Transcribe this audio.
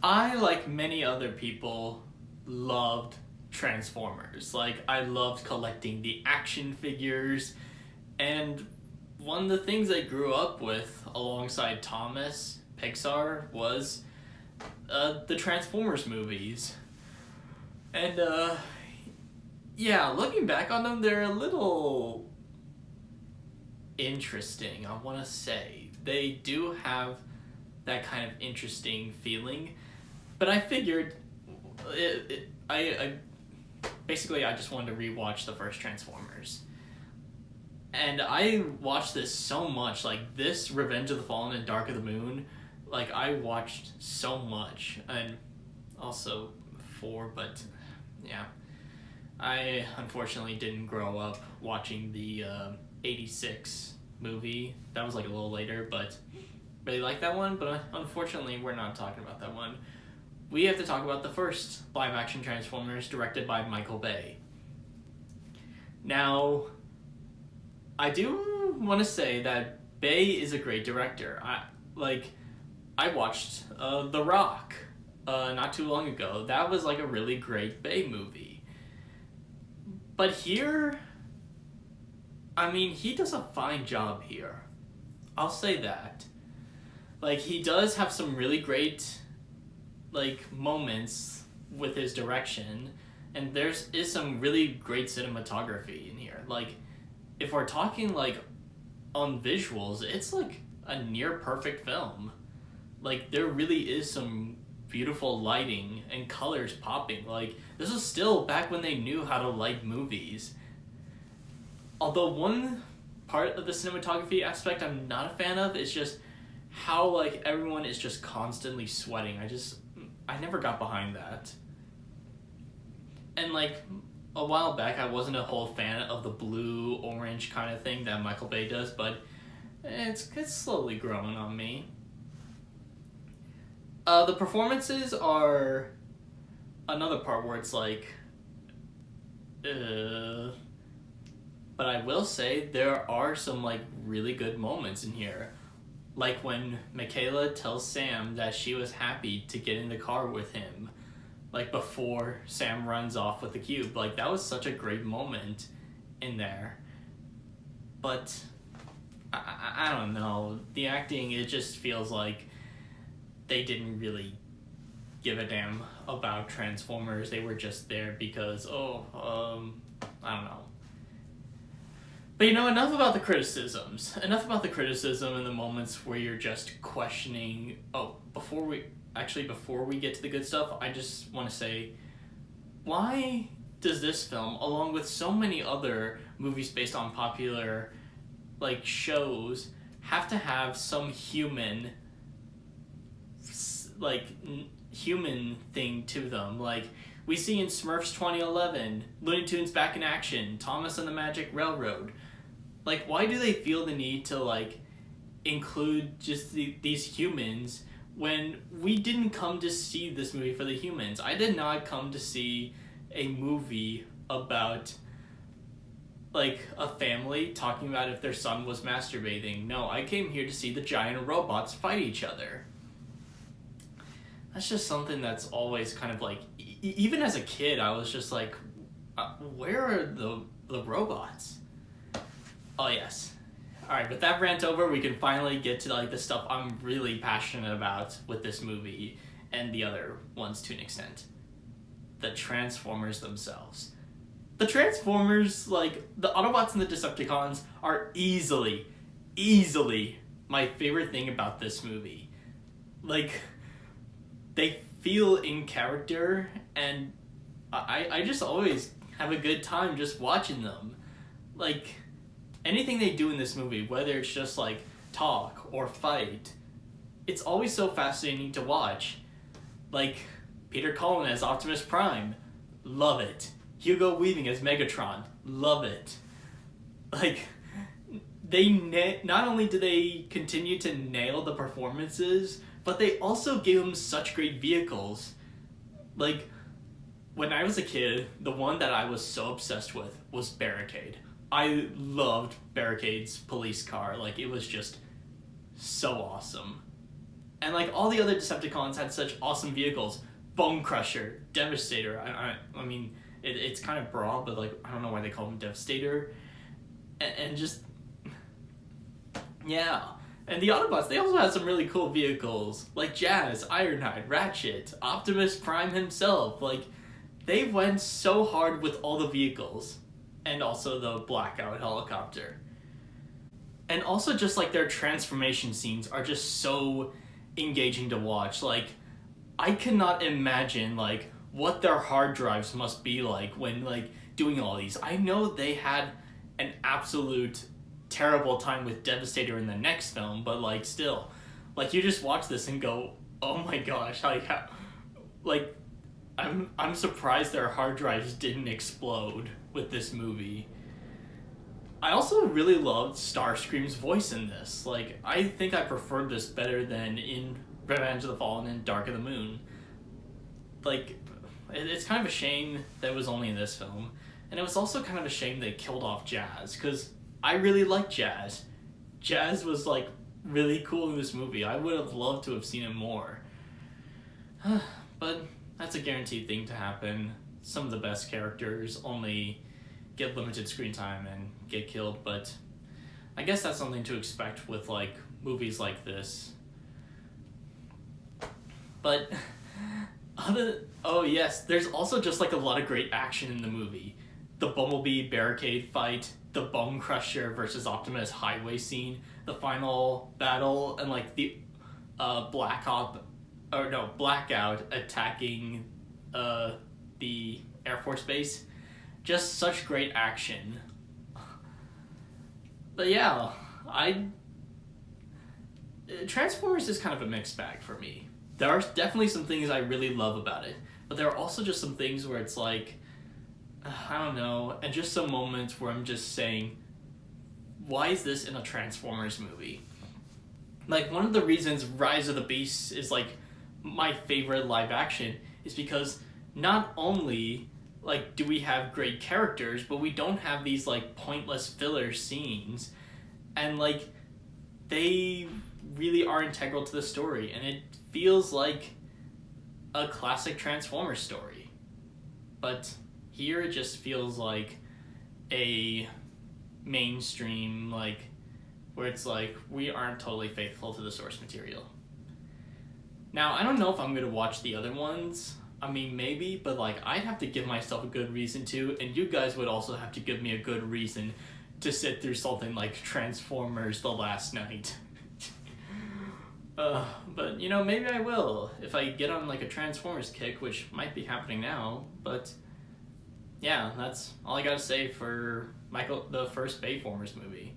I, like many other people, loved Transformers. Like, I loved collecting the action figures, and one of the things I grew up with alongside Thomas, Pixar, was the Transformers movies. And, yeah, looking back on them, they're a little interesting, I want to say. They do have that kind of interesting feeling, but I figured I basically I just wanted to rewatch the first Transformers, and I watched this so much. Like this, Revenge of the Fallen and Dark of the Moon, like I watched so much, and also 4, but yeah, I unfortunately didn't grow up watching the '86 movie. That was like a little later, but really like that one. But unfortunately, we're not talking about that one. We have to talk about the first live-action Transformers directed by Michael Bay. Now, I do want to say that Bay is a great director. I watched The Rock not too long ago. That was like a really great Bay movie. But here, I mean, he does a fine job here. I'll say that. Like, he does have some really great, like, moments with his direction, and is some really great cinematography in here. Like, if we're talking, like, on visuals, it's, like, a near-perfect film. Like, there really is some beautiful lighting and colors popping. Like, this was still back when they knew how to light movies. Although one part of the cinematography aspect I'm not a fan of is just how, like, everyone is just constantly sweating. I never got behind that. And, like, a while back, I wasn't a whole fan of the blue-orange kind of thing that Michael Bay does, but it's slowly growing on me. The performances are another part where it's like, but I will say there are some, like, really good moments in here. Like when Michaela tells Sam that she was happy to get in the car with him, like before Sam runs off with the cube. Like, that was such a great moment in there. But I don't know. The acting, it just feels like they didn't really give a damn about Transformers. They were just there because, I don't know. But, you know, enough about the criticisms. Enough about the criticism and the moments where you're just questioning... before we get to the good stuff, I just want to say, why does this film, along with so many other movies based on popular, like, shows, have to have some human thing to them? Like, we see in Smurfs 2011, Looney Tunes Back in Action, Thomas and the Magic Railroad. Like, why do they feel the need to, like, include just these humans when we didn't come to see this movie for the humans? I did not come to see a movie about, like, a family talking about if their son was masturbating. No, I came here to see the giant robots fight each other. That's just something that's always kind of like, even as a kid, I was just like, where are the robots? Oh, yes. Alright, with that rant over, we can finally get to, like, the stuff I'm really passionate about with this movie, and the other ones to an extent. The Transformers themselves. The Transformers, like, the Autobots and the Decepticons are easily my favorite thing about this movie. Like, they feel in character, and I just always have a good time just watching them. Like, anything they do in this movie, whether it's just, like, talk or fight, it's always so fascinating to watch. Like, Peter Cullen as Optimus Prime, love it. Hugo Weaving as Megatron, love it. Like, not only do they continue to nail the performances, but they also give them such great vehicles. Like, when I was a kid, the one that I was so obsessed with was Barricade. I loved Barricade's police car. Like, it was just so awesome. And like all the other Decepticons had such awesome vehicles. Bone Crusher, Devastator. I mean, it's kind of broad, but like I don't know why they call him Devastator. And just yeah. And the Autobots, they also had some really cool vehicles like Jazz, Ironhide, Ratchet, Optimus Prime himself. Like they went so hard with all the vehicles, and also the Blackout helicopter. And also just like their transformation scenes are just so engaging to watch. Like I cannot imagine like what their hard drives must be like when like doing all these. I know they had an absolute terrible time with Devastator in the next film, but like still, like you just watch this and go, oh my gosh, like how, like I'm surprised their hard drives didn't explode with this movie. I also really loved Starscream's voice in this. Like, I think I preferred this better than in Revenge of the Fallen and Dark of the Moon. Like, it's kind of a shame that it was only in this film. And it was also kind of a shame they killed off Jazz, because I really liked Jazz. Jazz was, like, really cool in this movie. I would have loved to have seen him more. But that's a guaranteed thing to happen. Some of the best characters only get limited screen time and get killed, but I guess that's something to expect with like movies like this. But oh yes, there's also just like a lot of great action in the movie. The Bumblebee barricade fight, the Bone Crusher versus Optimus highway scene, the final battle, and like the Blackout attacking the Air Force Base. Just such great action. But yeah, Transformers is kind of a mixed bag for me. There are definitely some things I really love about it, but there are also just some things where it's like, I don't know, and just some moments where I'm just saying, why is this in a Transformers movie? Like, one of the reasons Rise of the Beasts is like my favorite live action is because not only like do we have great characters, but we don't have these like pointless filler scenes, and like they really are integral to the story, and it feels like a classic Transformers story. But here it just feels like a mainstream, like where it's like we aren't totally faithful to the source material. Now, I don't know if I'm going to watch the other ones. I mean, maybe, but like I'd have to give myself a good reason to, and you guys would also have to give me a good reason to sit through something like Transformers The Last Night. But you know, maybe I will if I get on like a Transformers kick, which might be happening now. But yeah, that's all I gotta say for the first Bayformers movie.